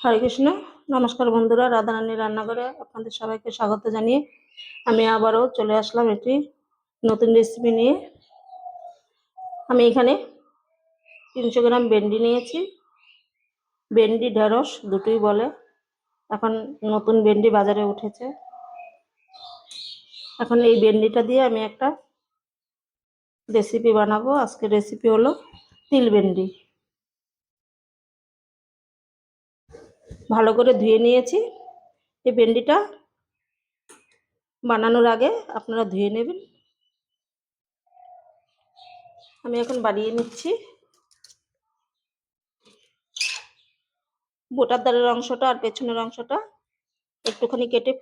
হরে কৃষ্ণ। নমস্কার বন্ধুরা, রাধারানী রান্নাঘরে আপনাদের সবাইকে স্বাগত জানিয়ে আমি আবারও চলে আসলাম একটি নতুন রেসিপি নিয়ে। আমি এখানে 300 গ্রাম ভেন্ডি নিয়েছি। ভেন্ডি ঢেঁড়স দুটোই বলে, এখন নতুন ভেন্ডি বাজারে উঠেছে। এখন এই ভেন্ডিটা দিয়ে আমি একটা রেসিপি বানাবো। আজকের রেসিপি হলো তিল ভেন্ডি। ভালো করে ধুয়ে নিয়েছি। এই ভেন্ডিটা বানানোর আগে আপনারা ধুয়ে নেবেন। আমি এখন বানিয়ে নিচ্ছি। বোটার দাঁড়ের অংশটা আর পেছনের অংশটা একটুখানি কেটে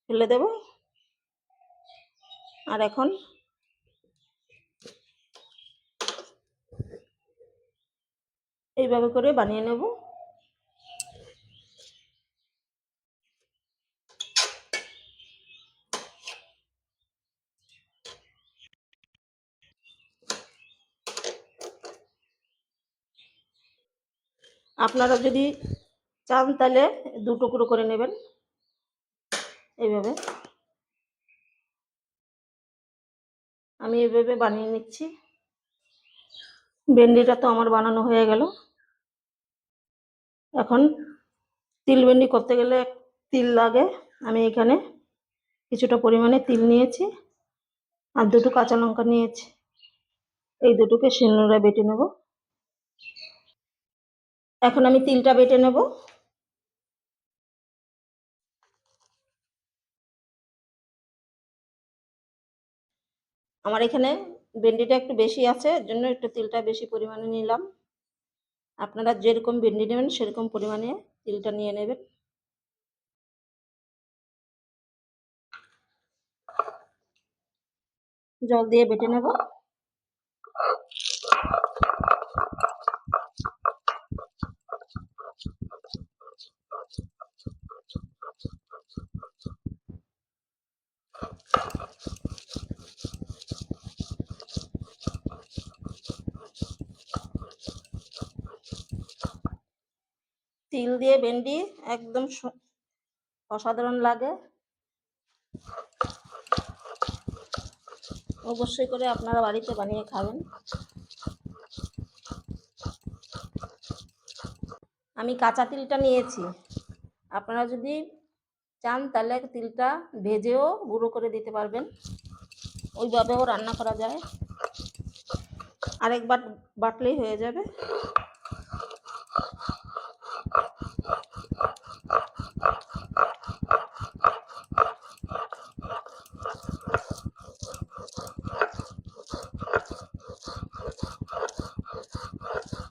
ফেলে দেব। আর এখন এইভাবে করে বানিয়ে নেব। আপনারা যদি চান তাহলে 2 টুকরো করে নেবেন। এইভাবে আমি এইভাবে বানিয়ে নিচ্ছি। ভেন্ডিটা তো আমার বানানো হয়ে গেল। এখন তিল ভেন্ডি করতে গেলে তিল লাগে। আমি এখানে কিছুটা পরিমাণে তিল নিয়েছি আর 2টো কাঁচা লঙ্কা নিয়েছি। এই দুটোকে শিলনোড়ায় বেটে নেব। এখন আমি তিলটা বেটে নেব। আমার এখানে ভেন্ডিটা একটু বেশি আছে, এর জন্য একটু তিলটা বেশি পরিমাণে নিলাম। আপনারা যেরকম ভেন্ডি নেবেন সেরকম পরিমাণে তিলটা নিয়ে নেবেন। জল দিয়ে বেটে নেব। তিল দিয়ে ভেন্ডি একদম অসাধারণ লাগে। অবশ্যই করে আপনারা বাড়িতে বানিয়ে খাবেন। আমি কাঁচা তিলটা নিয়েছি। আপনারা যদি চান তাহলে তিলটা ভেজেও গুঁড়ো করে দিতে পারবেন, ওইভাবেও রান্না করা যায়। আরেকবার বাটলেই হয়ে যাবে।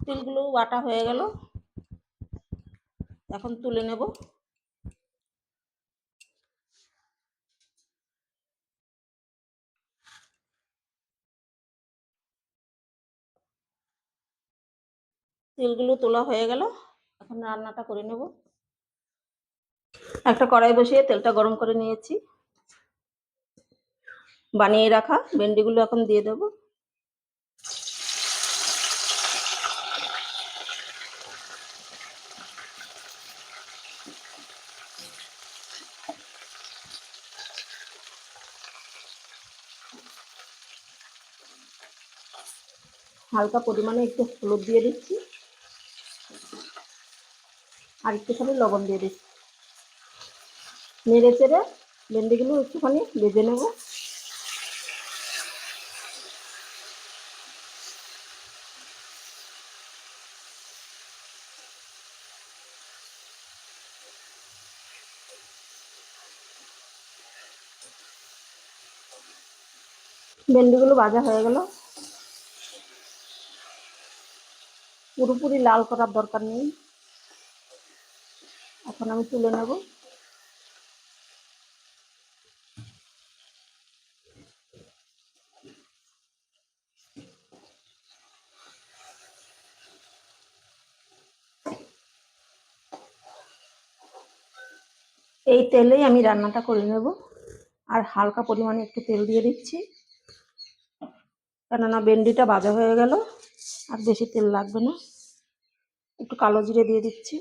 তিলগুলো বাটা হয়ে গেল, এখন তুলে নেব। তিলগুলো তোলা হয়ে গেল, এখন রান্নাটা করে নেব। একটা কড়াই বসিয়ে তেলটা গরম করে নিয়েছি। বানিয়ে রাখা ভেন্ডিগুলো এখন দিয়ে দেব। হালকা পরিমাণে একটু হলুদ দিয়ে দিচ্ছি আর একটুখানি লবণ দিয়ে দিচ্ছি। নেড়ে চেড়ে ভেন্ডিগুলো একটুখানি ভেজে নেব। ভেন্ডিগুলো ভাজা হয়ে গেল। পুরোপুরি লাল করার দরকার নেই। এখন আমি তুলে নেব। এই তেলেই আমি রান্নাটা করে নেব। আর হালকা পরিমাণে একটু তেল দিয়ে দিচ্ছি, কেননা ভেন্ডিটা ভাজা হয়ে গেল, আর বেশি তেল লাগবে না। একটু কালো জিরে দিয়ে দিচ্ছি।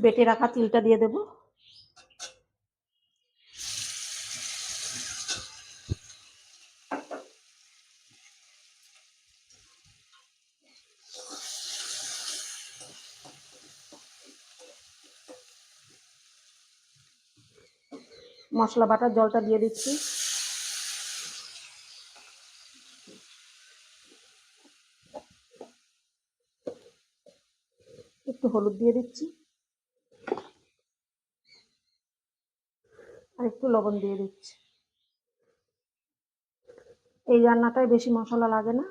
বেটে রাখা তিলটা দিয়ে দেব। মশলা বাটার জলটা দিয়ে দিচ্ছি। একটু হলুদ দিয়ে দিচ্ছি আর একটু লবণ দিয়ে দিচ্ছি। এই রান্নাটায় বেশি মশলা লাগে না,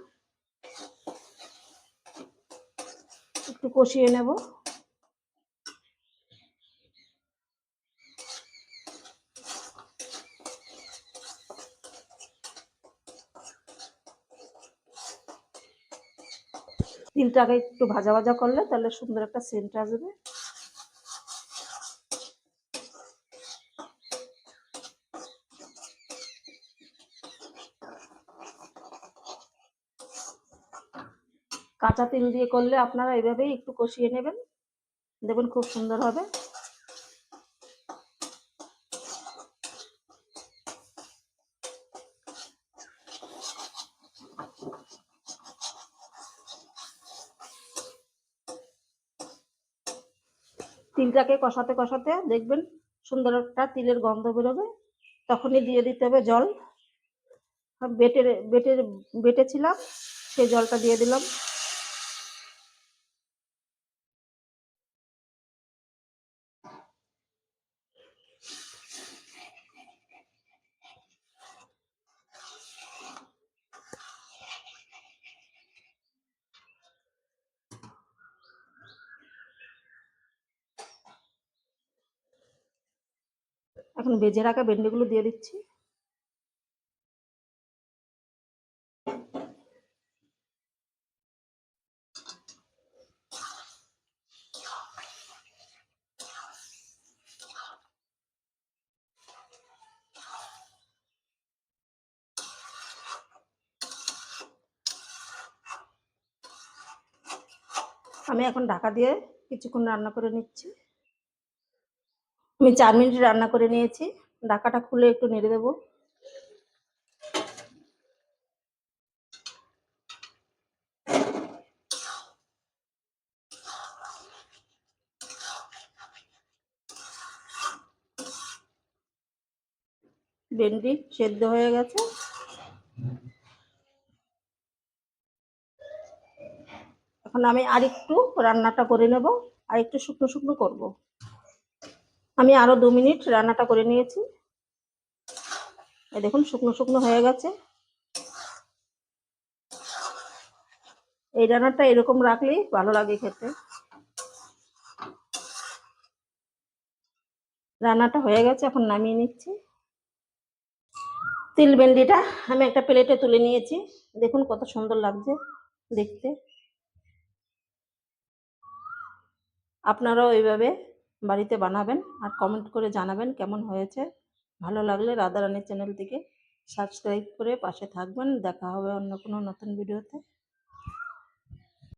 একটু কষিয়ে নেব। তিলটাকে একটু ভাজা ভাজা করলে তাহলে সুন্দর একটা সেন্ট আসবে। কাঁচা তিল দিয়ে করলে আপনারা এইভাবেই একটু কষিয়ে নেবেন, দেখবেন খুব সুন্দর হবে। তিলটাকে কষাতে কষাতে দেখবেন সুন্দর একটা তিলের গন্ধ বেরোবে, তখনই দিয়ে দিতে হবে জল। বেটে বেটে বেটেছিলাম সেই জলটা দিয়ে দিলাম। এখন ভেজে রাখা ভেন্ডিগুলো দিয়ে দিচ্ছি। আমি এখন ঢাকা দিয়ে কিছুক্ষণ রান্না করে নিচ্ছি। আমি 4 মিনিট রান্না করে নিয়েছি, ঢাকাটা খুলে একটু নেড়ে দেবো। ভেন্ডি সেদ্ধ হয়ে গেছে। এখন আমি আরেকটু রান্নাটা করে নেব, আর একটু শুকনো শুকনো করব। আমি আরো 2 মিনিট রান্নাটা করে নিয়েছি। এই দেখুন শুকনো শুকনো হয়ে গেছে। এই রান্নাটা এরকম রাখলেই ভালো লাগে খেতে। রান্নাটা হয়ে গেছে, এখন নামিয়ে নিচ্ছি। তিল ভেন্ডিটা আমি একটা প্লেটে তুলে নিয়েছি, দেখুন কত সুন্দর লাগছে দেখতে। আপনারাও এইভাবে বাড়িতে বানাবেন আর কমেন্ট করে জানাবেন কেমন হয়েছে। ভালো লাগলে রাধারানী চ্যানেলটিকে সাবস্ক্রাইব করে পাশে থাকবেন। দেখা হবে অন্য কোনো নতুন ভিডিওতে।